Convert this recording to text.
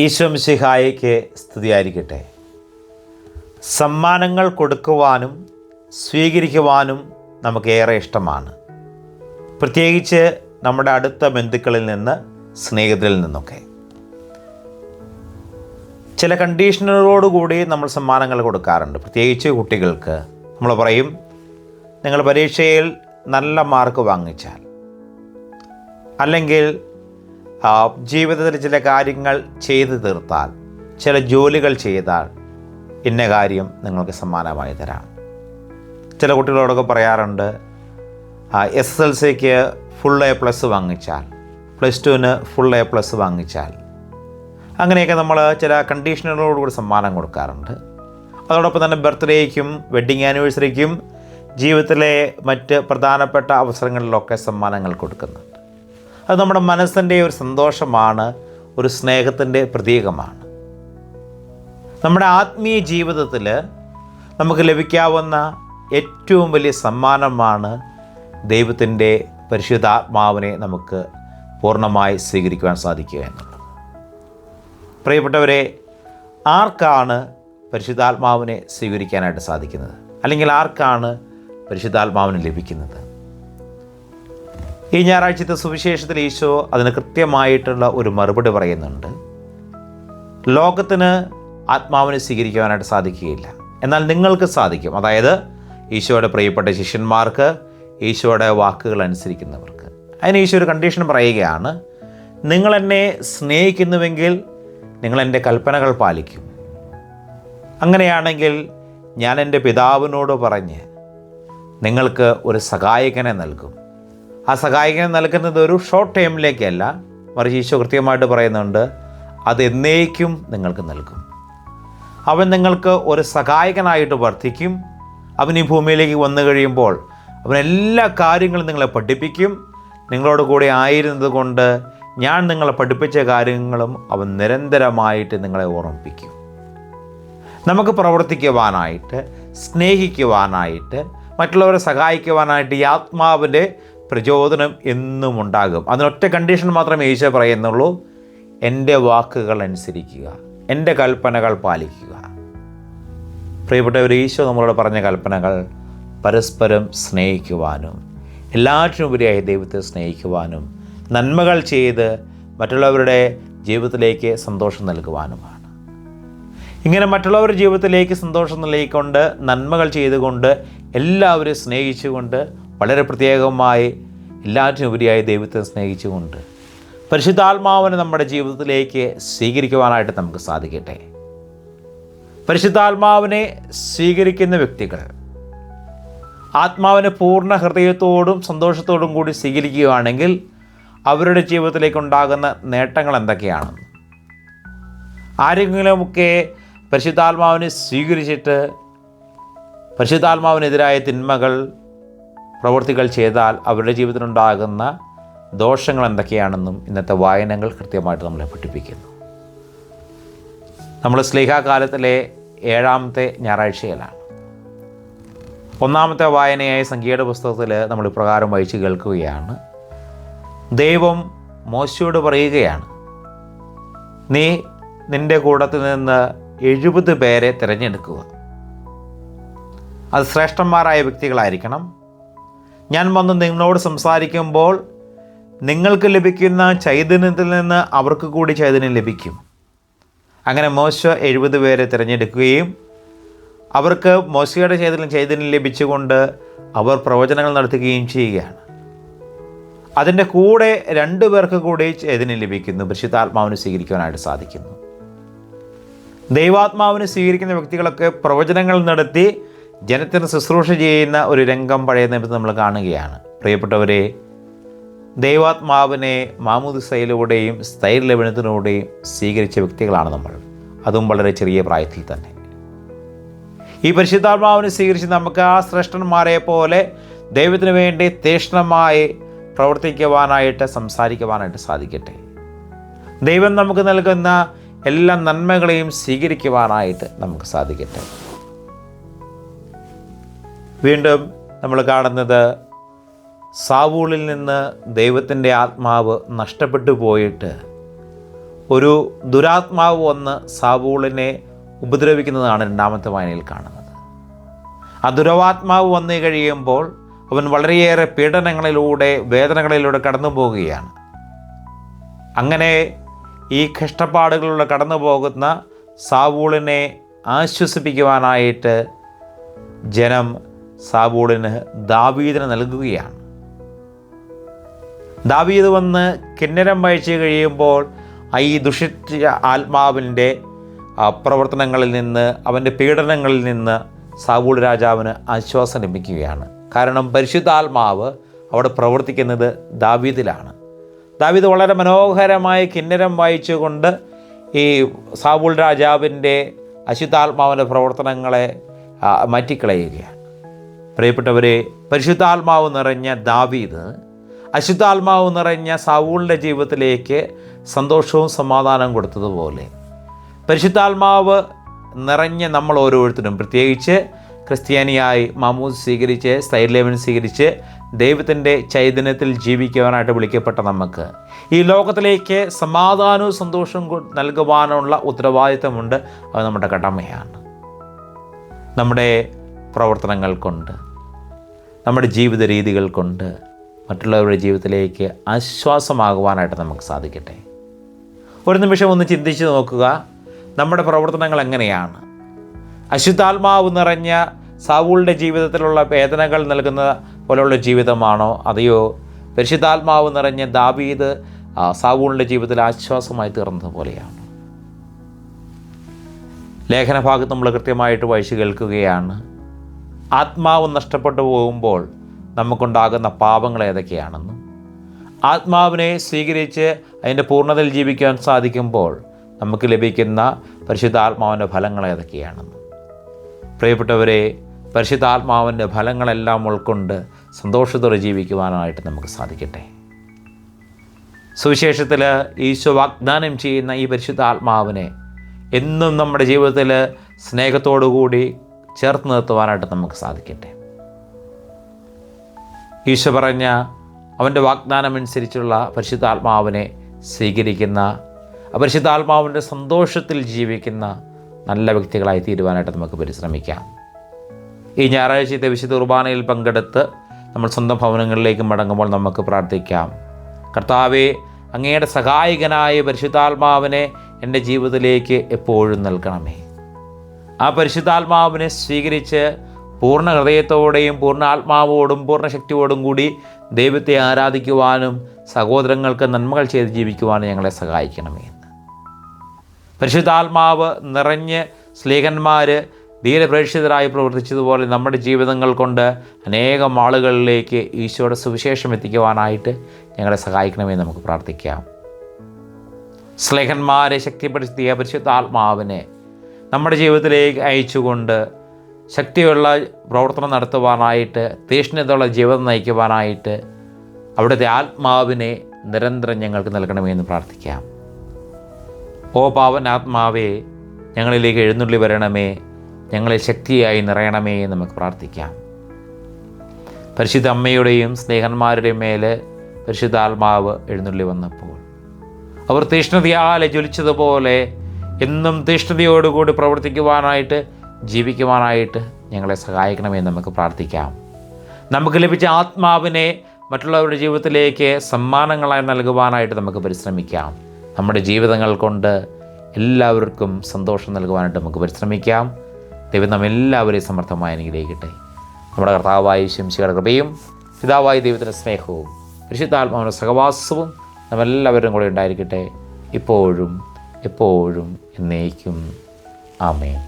ഈശോ മിശിഹായിക്ക് സ്തുതിയായിരിക്കട്ടെ. സമ്മാനങ്ങൾ കൊടുക്കുവാനും സ്വീകരിക്കുവാനും നമുക്കേറെ ഇഷ്ടമാണ്. പ്രത്യേകിച്ച് നമ്മുടെ അടുത്ത ബന്ധുക്കളിൽ നിന്ന്, സ്നേഹിതരിൽ നിന്നൊക്കെ. ചില കണ്ടീഷനുകളോടുകൂടി നമ്മൾ സമ്മാനങ്ങൾ കൊടുക്കാറുണ്ട്. പ്രത്യേകിച്ച് കുട്ടികൾക്ക് നമ്മൾ പറയും, നിങ്ങൾ പരീക്ഷയിൽ നല്ല മാർക്ക് വാങ്ങിച്ചാൽ, അല്ലെങ്കിൽ ജീവിതത്തിൽ ചില കാര്യങ്ങൾ ചെയ്തു തീർത്താൽ, ചില ജോലികൾ ചെയ്താൽ ഇന്ന കാര്യം നിങ്ങൾക്ക് സമ്മാനമായി തരാം. ചില കുട്ടികളോടൊക്കെ പറയാറുണ്ട്, SSLCക്ക് ഫുൾ A+ വാങ്ങിച്ചാൽ, +2 ഫുൾ A+ വാങ്ങിച്ചാൽ, അങ്ങനെയൊക്കെ നമ്മൾ ചില കണ്ടീഷനുകളോടുകൂടി സമ്മാനം കൊടുക്കാറുണ്ട്. അതോടൊപ്പം തന്നെ ബർത്ത്ഡേയ്ക്കും വെഡ്ഡിങ് ആനിവേഴ്സറിക്കും ജീവിതത്തിലെ മറ്റ് പ്രധാനപ്പെട്ട അവസരങ്ങളിലൊക്കെ സമ്മാനങ്ങൾ കൊടുക്കുന്നുണ്ട്. അത് നമ്മുടെ മനസ്സിൻ്റെ ഒരു സന്തോഷമാണ്, ഒരു സ്നേഹത്തിൻ്റെ പ്രതീകമാണ്. നമ്മുടെ ആത്മീയ ജീവിതത്തിൽ നമുക്ക് ലഭിക്കാവുന്ന ഏറ്റവും വലിയ സമ്മാനമാണ് ദൈവത്തിൻ്റെ പരിശുദ്ധാത്മാവിനെ നമുക്ക് പൂർണ്ണമായി സ്വീകരിക്കുവാൻ സാധിക്കുക എന്നുള്ളത്. പ്രിയപ്പെട്ടവരെ, ആർക്കാണ് പരിശുദ്ധാത്മാവിനെ സ്വീകരിക്കാനായിട്ട് സാധിക്കുന്നത്? അല്ലെങ്കിൽ ആർക്കാണ് പരിശുദ്ധാത്മാവിനെ ലഭിക്കുന്നത്? ഈ ഞായറാഴ്ചത്തെ സുവിശേഷത്തിൽ ഈശോ അതിന് കൃത്യമായിട്ടുള്ള ഒരു മറുപടി പറയുന്നുണ്ട്. ലോകത്തിന് ആത്മാവിനെ സ്വീകരിക്കുവാനായിട്ട് സാധിക്കുകയില്ല, എന്നാൽ നിങ്ങൾക്ക് സാധിക്കും. അതായത് ഈശോയുടെ പ്രിയപ്പെട്ട ശിഷ്യന്മാർക്ക്, ഈശോയുടെ വാക്കുകൾ അനുസരിക്കുന്നവർക്ക്. അതിന് ഈശോ ഒരു കണ്ടീഷൻ പറയുകയാണ്, നിങ്ങളെന്നെ സ്നേഹിക്കുന്നുവെങ്കിൽ നിങ്ങൾ എൻ്റെ കൽപ്പനകൾ പാലിക്കും. അങ്ങനെയാണെങ്കിൽ ഞാൻ എൻ്റെ പിതാവിനോട് പറഞ്ഞ് നിങ്ങൾക്ക് ഒരു സഹായകനെ നൽകും. ആ സഹായകനെ നൽകുന്നത് ഒരു ഷോർട്ട് ടൈമിലേക്കല്ല, മറിച്ച് ഈശോ കൃത്യമായിട്ട് പറയുന്നുണ്ട്, അത് എന്നേക്കും നിങ്ങൾക്ക് നൽകും. അവൻ നിങ്ങൾക്ക് ഒരു സഹായകനായിട്ട് വർദ്ധിക്കും. അവൻ ഈ ഭൂമിയിലേക്ക് വന്നു കഴിയുമ്പോൾ അവൻ എല്ലാ കാര്യങ്ങളും നിങ്ങളെ പഠിപ്പിക്കും. നിങ്ങളോട് കൂടെ ആയിരുന്നത് കൊണ്ട് ഞാൻ നിങ്ങളെ പഠിപ്പിച്ച കാര്യങ്ങളും അവൻ നിരന്തരമായിട്ട് നിങ്ങളെ ഓർമ്മിപ്പിക്കും. നമുക്ക് പ്രവർത്തിക്കുവാനായിട്ട്, സ്നേഹിക്കുവാനായിട്ട്, മറ്റുള്ളവരെ സഹായിക്കുവാനായിട്ട് ഈ ആത്മാവിൻ്റെ പ്രചോദനം എന്നും ഉണ്ടാകും. അതിനൊറ്റ കണ്ടീഷൻ മാത്രമേ ഈശോ പറയുന്നുള്ളൂ, എൻ്റെ വാക്കുകൾ അനുസരിക്കുക, എൻ്റെ കൽപ്പനകൾ പാലിക്കുക. പ്രിയപ്പെട്ടവർ, ഈശോ നമ്മളോട് പറഞ്ഞ കൽപ്പനകൾ പരസ്പരം സ്നേഹിക്കുവാനും, എല്ലാറ്റിനുപരിയായി ദൈവത്തെ സ്നേഹിക്കുവാനും, നന്മകൾ ചെയ്ത് മറ്റുള്ളവരുടെ ജീവിതത്തിലേക്ക് സന്തോഷം നൽകുവാനുമാണ്. ഇങ്ങനെ മറ്റുള്ളവരുടെ ജീവിതത്തിലേക്ക് സന്തോഷം നൽകിക്കൊണ്ട്, നന്മകൾ ചെയ്തുകൊണ്ട്, എല്ലാവരെയും സ്നേഹിച്ചുകൊണ്ട്, വളരെ പ്രത്യേകമായി എല്ലാറ്റിനുപരിയായി ദൈവത്തെ സ്നേഹിച്ചുകൊണ്ട് പരിശുദ്ധാത്മാവിനെ നമ്മുടെ ജീവിതത്തിലേക്ക് സ്വീകരിക്കുവാനായിട്ട് നമുക്ക് സാധിക്കട്ടെ. പരിശുദ്ധാത്മാവിനെ സ്വീകരിക്കുന്ന വ്യക്തികൾ ആത്മാവിനെ പൂർണ്ണ ഹൃദയത്തോടും സന്തോഷത്തോടും കൂടി സ്വീകരിക്കുകയാണെങ്കിൽ അവരുടെ ജീവിതത്തിലേക്കുണ്ടാകുന്ന നേട്ടങ്ങൾ എന്തൊക്കെയാണ്? ആരെങ്കിലുമൊക്കെ പരിശുദ്ധാത്മാവിനെ സ്വീകരിച്ചിട്ട് പരിശുദ്ധാത്മാവിനെതിരായ തിന്മകൾ, പ്രവൃത്തികൾ ചെയ്താൽ അവരുടെ ജീവിതത്തിലുണ്ടാകുന്ന ദോഷങ്ങൾ എന്തൊക്കെയാണെന്നും ഇന്നത്തെ വായനകൾ കൃത്യമായിട്ട് നമ്മളെ പഠിപ്പിക്കുന്നു. നമ്മൾ സ്ലീഹാകാലത്തിലെ 7ാമത്തെ ഞായറാഴ്ചയിലാണ്. 1ാമത്തെ വായനയായ സംഖ്യയുടെ പുസ്തകത്തിൽ നമ്മൾ ഇപ്രകാരം വായിച്ച് കേൾക്കുകയാണ്. ദൈവം മോശയോട് പറയുകയാണ്, നീ നിൻ്റെ കൂട്ടത്തിൽ നിന്ന് 70 പേരെ തിരഞ്ഞെടുക്കുക. അത് ശ്രേഷ്ഠന്മാരായ വ്യക്തികളായിരിക്കണം. ഞാൻ വന്ന് നിങ്ങളോട് സംസാരിക്കുമ്പോൾ നിങ്ങൾക്ക് ലഭിക്കുന്ന ചൈതന്യത്തിൽ നിന്ന് അവർക്ക് കൂടി ചൈതന്യം ലഭിക്കും. അങ്ങനെ മോശ 70 പേരെ തിരഞ്ഞെടുക്കുകയും അവർക്ക് മോശയുടെ ചൈതന്യം ലഭിച്ചുകൊണ്ട് അവർ പ്രവചനങ്ങൾ നടത്തുകയും ചെയ്യുകയാണ്. അതിൻ്റെ കൂടെ 2 പേർക്ക് കൂടി ചൈതന്യം ലഭിക്കുന്നു, പരിശുദ്ധാത്മാവിനെ സ്വീകരിക്കുവാനായിട്ട് സാധിക്കുന്നു. ദൈവാത്മാവിനെ സ്വീകരിക്കുന്ന വ്യക്തികളൊക്കെ പ്രവചനങ്ങൾ നടത്തി ജനത്തിന് ശുശ്രൂഷ ചെയ്യുന്ന ഒരു രംഗം പഴയ നിയമത്തിൽ നമ്മൾ കാണുകയാണ്. പ്രിയപ്പെട്ടവരെ, ദൈവാത്മാവിനെ മാമോദിസയിലൂടെയും സ്ഥൈര്യലവനത്തിലൂടെയും സ്വീകരിച്ച വ്യക്തികളാണ് നമ്മൾ, അതും വളരെ ചെറിയ പ്രായത്തിൽ തന്നെ. ഈ പരിശുദ്ധാത്മാവിനെ സ്വീകരിച്ച് നമുക്ക് ആ ശ്രേഷ്ഠന്മാരെ പോലെ ദൈവത്തിന് വേണ്ടി തീക്ഷ്ണമായി പ്രവർത്തിക്കുവാനായിട്ട്, സംസാരിക്കുവാനായിട്ട് സാധിക്കട്ടെ. ദൈവം നമുക്ക് നൽകുന്ന എല്ലാ നന്മകളെയും സ്വീകരിക്കുവാനായിട്ട് നമുക്ക് സാധിക്കട്ടെ. വീണ്ടും നമ്മൾ കാണുന്നത് സാവൂളിൽ നിന്ന് ദൈവത്തിൻ്റെ ആത്മാവ് നഷ്ടപ്പെട്ടു പോയിട്ട് ഒരു ദുരാത്മാവ് വന്ന് സാവൂളിനെ ഉപദ്രവിക്കുന്നതാണ് രണ്ടാമത്തെ വായനയിൽ കാണുന്നത്. ആ ദുരാത്മാവ് വന്നു കഴിയുമ്പോൾ അവൻ വളരെയേറെ പീഡനങ്ങളിലൂടെ, വേദനകളിലൂടെ കടന്നു പോവുകയാണ്. അങ്ങനെ ഈ കഷ്ടപ്പാടുകളിലൂടെ കടന്നു പോകുന്ന സാവൂളിനെ ആശ്വസിപ്പിക്കുവാനായിട്ട് ജനം സാവൂളിന് ദാവീദിനെ നൽകുകയാണ്. ദാവീദ് വന്ന് കിന്നരം വായിച്ച് കഴിയുമ്പോൾ ഈ ദുഷിച്ച ആത്മാവിൻ്റെ പ്രവർത്തനങ്ങളിൽ നിന്ന്, അവൻ്റെ പീഡനങ്ങളിൽ നിന്ന് സാവൂൾ രാജാവിന് ആശ്വാസം ലഭിക്കുകയാണ്. കാരണം പരിശുദ്ധാത്മാവ് അവിടെ പ്രവർത്തിക്കുന്നത് ദാവീദിലാണ്. ദാവീദ് വളരെ മനോഹരമായി കിന്നരം വായിച്ചുകൊണ്ട് ഈ സാവൂൾ രാജാവിൻ്റെ അശുദ്ധാത്മാവിൻ്റെ പ്രവർത്തനങ്ങളെ മാറ്റിക്കളയുകയാണ്. പ്രിയപ്പെട്ടവരെ, പരിശുദ്ധാത്മാവ് നിറഞ്ഞ ദാവീദ് അശുദ്ധാത്മാവ് നിറഞ്ഞ സാവൂളിൻ്റെ ജീവിതത്തിലേക്ക് സന്തോഷവും സമാധാനവും കൊടുത്തതുപോലെ പരിശുദ്ധാത്മാവ് നിറഞ്ഞ നമ്മൾ ഓരോരുത്തരും, പ്രത്യേകിച്ച് ക്രിസ്ത്യാനിയായി മാമൂസ് സ്വീകരിച്ച്, സ്ഥൈര്യലേപനം സ്വീകരിച്ച് ദൈവത്തിൻ്റെ ചൈതന്യത്തിൽ ജീവിക്കുവാനായിട്ട് വിളിക്കപ്പെട്ട നമുക്ക് ഈ ലോകത്തിലേക്ക് സമാധാനവും സന്തോഷവും നൽകുവാനുള്ള ഉത്തരവാദിത്തമുണ്ട്. അത് നമ്മുടെ കടമയാണ്. നമ്മുടെ പ്രവർത്തനങ്ങൾ കൊണ്ട്, നമ്മുടെ ജീവിത രീതികൾ കൊണ്ട് മറ്റുള്ളവരുടെ ജീവിതത്തിലേക്ക് ആശ്വാസമാകുവാനായിട്ട് നമുക്ക് സാധിക്കട്ടെ. ഒരു നിമിഷം ഒന്ന് ചിന്തിച്ച് നോക്കുക, നമ്മുടെ പ്രവർത്തനങ്ങൾ എങ്ങനെയാണ്? അശുദ്ധാത്മാവ് നിറഞ്ഞ സാവൂളിൻ്റെ ജീവിതത്തിലുള്ള വേദനകൾ നൽകുന്ന പോലെയുള്ള ജീവിതമാണോ, അതെയോ പരിശുദ്ധാത്മാവ് നിറഞ്ഞ ദാവീദ് സാവൂളിൻ്റെ ജീവിതത്തിൽ ആശ്വാസമായി തീർന്നത് പോലെയാണ്? ലേഖനഭാഗത്ത് നമ്മൾ കൃത്യമായിട്ട് വായിച്ച് കേൾക്കുകയാണ്. ആത്മാവ് നഷ്ടപ്പെട്ടു പോകുമ്പോൾ നമുക്കുണ്ടാകുന്ന പാപങ്ങൾ ഏതൊക്കെയാണെന്നും ആത്മാവിനെ സ്വീകരിച്ച് അതിൻ്റെ പൂർണ്ണതയിൽ ജീവിക്കാൻ സാധിക്കുമ്പോൾ നമുക്ക് ലഭിക്കുന്ന പരിശുദ്ധാത്മാവിൻ്റെ ഫലങ്ങൾ ഏതൊക്കെയാണെന്നും. പ്രിയപ്പെട്ടവരെ, പരിശുദ്ധാത്മാവിൻ്റെ ഫലങ്ങളെല്ലാം ഉൾക്കൊണ്ട് സന്തോഷത്തോടെ ജീവിക്കുവാനായിട്ട് നമുക്ക് സാധിക്കട്ടെ. സുവിശേഷത്തിൽ ഈശോ വാഗ്ദാനം ചെയ്യുന്ന ഈ പരിശുദ്ധാത്മാവിനെ എന്നും നമ്മുടെ ജീവിതത്തിൽ സ്നേഹത്തോടു കൂടി ചേർത്ത് നിർത്തുവാനായിട്ട് നമുക്ക് സാധിക്കട്ടെ. ഈശോ പറഞ്ഞ അവൻ്റെ വാഗ്ദാനമനുസരിച്ചുള്ള പരിശുദ്ധാത്മാവിനെ സ്വീകരിക്കുന്ന, പരിശുദ്ധാത്മാവിൻ്റെ സന്തോഷത്തിൽ ജീവിക്കുന്ന നല്ല വ്യക്തികളായി തീരുവാനായിട്ട് നമുക്ക് പരിശ്രമിക്കാം. ഈ ഞായറാഴ്ചത്തെ വിശുദ്ധ കുർബാനയിൽ പങ്കെടുത്ത് നമ്മൾ സ്വന്തം ഭവനങ്ങളിലേക്ക് മടങ്ങുമ്പോൾ നമുക്ക് പ്രാർത്ഥിക്കാം. കർത്താവേ, അങ്ങയുടെ സഹായകനായ പരിശുദ്ധാത്മാവിനെ എൻ്റെ ജീവിതത്തിലേക്ക് എപ്പോഴും നൽകണമേ. ആ പരിശുദ്ധാത്മാവിനെ സ്വീകരിച്ച് പൂർണ്ണ ഹൃദയത്തോടെയും പൂർണ്ണ ആത്മാവോടും പൂർണ്ണ ശക്തിയോടും കൂടി ദൈവത്തെ ആരാധിക്കുവാനും സഹോദരങ്ങൾക്ക് നന്മകൾ ചെയ്ത് ജീവിക്കുവാനും ഞങ്ങളെ സഹായിക്കണമേ എന്ന്. പരിശുദ്ധാത്മാവ് നിറഞ്ഞ് സ്ലീഹന്മാർ ധീരപ്രേക്ഷിതരായി പ്രവർത്തിച്ചതുപോലെ നമ്മുടെ ജീവിതങ്ങൾ കൊണ്ട് അനേകം ആളുകളിലേക്ക് ഈശോയുടെ സുവിശേഷം എത്തിക്കുവാനായിട്ട് ഞങ്ങളെ സഹായിക്കണമെന്ന് നമുക്ക് പ്രാർത്ഥിക്കാം. സ്ലേഹന്മാരെ ശക്തിപ്പെടുത്തിയ പരിശുദ്ധാത്മാവിനെ നമ്മുടെ ജീവിതത്തിലേക്ക് അയച്ചുകൊണ്ട് ശക്തിയുള്ള പ്രവർത്തനം നടത്തുവാനായിട്ട്, തീഷ്ണതയുള്ള ജീവിതം നയിക്കുവാനായിട്ട് അവിടുത്തെ ആത്മാവിനെ നിരന്തരം ഞങ്ങൾക്ക് നൽകണമെന്ന് പ്രാർത്ഥിക്കാം. ഓ പാവനാത്മാവേ, ഞങ്ങളിലേക്ക് എഴുന്നള്ളി വരണമേ, ഞങ്ങളെ ശക്തിയായി നിറയണമേ എന്ന് നമുക്ക് പ്രാർത്ഥിക്കാം. പരിശുദ്ധ അമ്മയുടെയും സ്നേഹന്മാരുടെയും മേലെ പരിശുദ്ധാത്മാവ് എഴുന്നള്ളി വന്നപ്പോൾ അവർ തീഷ്ണതയാലെ ജ്വലിച്ചതുപോലെ എന്നും തീഷ്ണതയോടുകൂടി പ്രവർത്തിക്കുവാനായിട്ട്, ജീവിക്കുവാനായിട്ട് ഞങ്ങളെ സഹായിക്കണമെന്ന് നമുക്ക് പ്രാർത്ഥിക്കാം. നമുക്ക് ലഭിച്ച ആത്മാവിനെ മറ്റുള്ളവരുടെ ജീവിതത്തിലേക്ക് സമ്മാനങ്ങളായി നൽകുവാനായിട്ട് നമുക്ക് പരിശ്രമിക്കാം. നമ്മുടെ ജീവിതങ്ങൾ കൊണ്ട് എല്ലാവർക്കും സന്തോഷം നൽകുവാനായിട്ട് നമുക്ക് പരിശ്രമിക്കാം. ദൈവം നമ്മെല്ലാവരെയും സമർത്ഥമായി അനുഗ്രഹിക്കട്ടെ. നമ്മുടെ കർത്താവായ ശംശിയുടെ കൃപയും പിതാവായ ദൈവത്തിൻ്റെ സ്നേഹവും പരിശുദ്ധാത്മാവിൻ്റെ സഹവാസവും നമ്മെല്ലാവരും കൂടെ ഉണ്ടായിരിക്കട്ടെ, ഇപ്പോഴും എപ്പോഴും എന്നേക്കും. ആമേൻ.